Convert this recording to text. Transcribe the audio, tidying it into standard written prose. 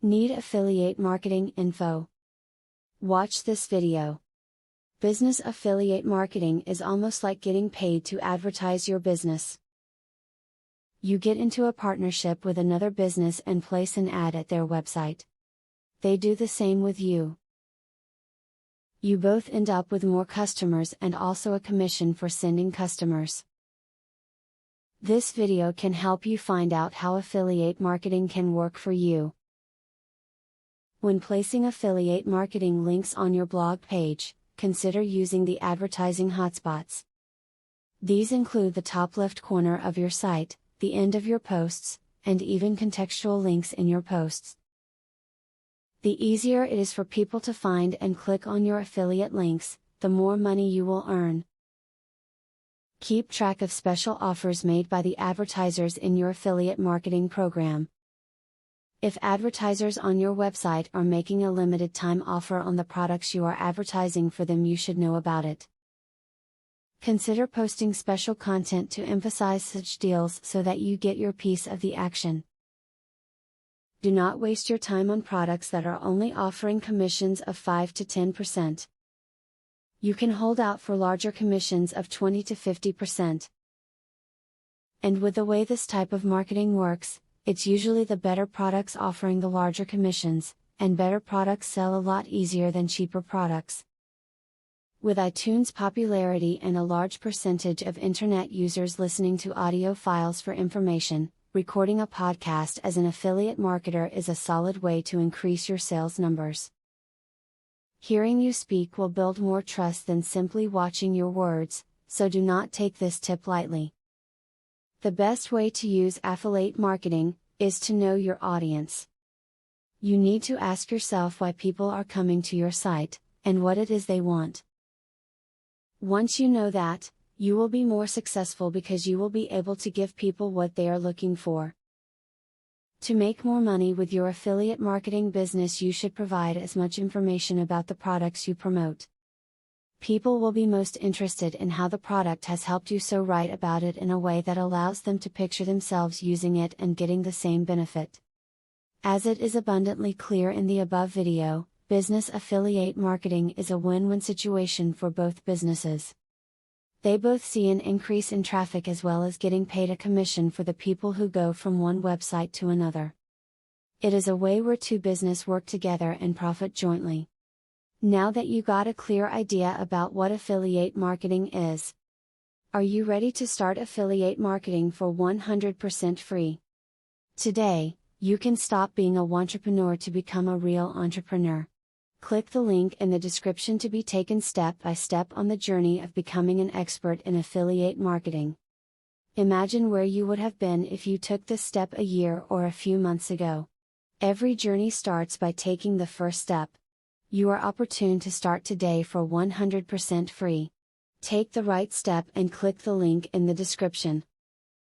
Need affiliate marketing info? Watch this video. Business affiliate marketing is almost like getting paid to advertise your business. You get into a partnership with another business and place an ad at their website. They do the same with you. You both end up with more customers and also a commission for sending customers. This video can help you find out how affiliate marketing can work for you. When placing affiliate marketing links on your blog page, consider using the advertising hotspots. These include the top left corner of your site, the end of your posts, and even contextual links in your posts. The easier it is for people to find and click on your affiliate links, the more money you will earn. Keep track of special offers made by the advertisers in your affiliate marketing program. If advertisers on your website are making a limited time offer on the products you are advertising for them, you should know about it. Consider posting special content to emphasize such deals so that you get your piece of the action. Do not waste your time on products that are only offering commissions of 5 to 10%. You can hold out for larger commissions of 20 to 50%. And with the way this type of marketing works, it's usually the better products offering the larger commissions, and better products sell a lot easier than cheaper products. With iTunes' popularity and a large percentage of internet users listening to audio files for information, recording a podcast as an affiliate marketer is a solid way to increase your sales numbers. Hearing you speak will build more trust than simply watching your words, so do not take this tip lightly. The best way to use affiliate marketing is to know your audience. You need to ask yourself why people are coming to your site, and what it is they want. Once you know that, you will be more successful because you will be able to give people what they are looking for. To make more money with your affiliate marketing business, you should provide as much information about the products you promote. People will be most interested in how the product has helped you, so write about it in a way that allows them to picture themselves using it and getting the same benefit. As it is abundantly clear in the above video, business affiliate marketing is a win-win situation for both businesses. They both see an increase in traffic as well as getting paid a commission for the people who go from one website to another. It is a way where two businesses work together and profit jointly. Now that you got a clear idea about what affiliate marketing is, are you ready to start affiliate marketing for 100% free? Today, you can stop being a wantrepreneur to become a real entrepreneur. Click the link in the description to be taken step by step on the journey of becoming an expert in affiliate marketing. Imagine where you would have been if you took this step a year or a few months ago. Every journey starts by taking the first step. You are opportune to start today for 100% free. Take the right step and click the link in the description.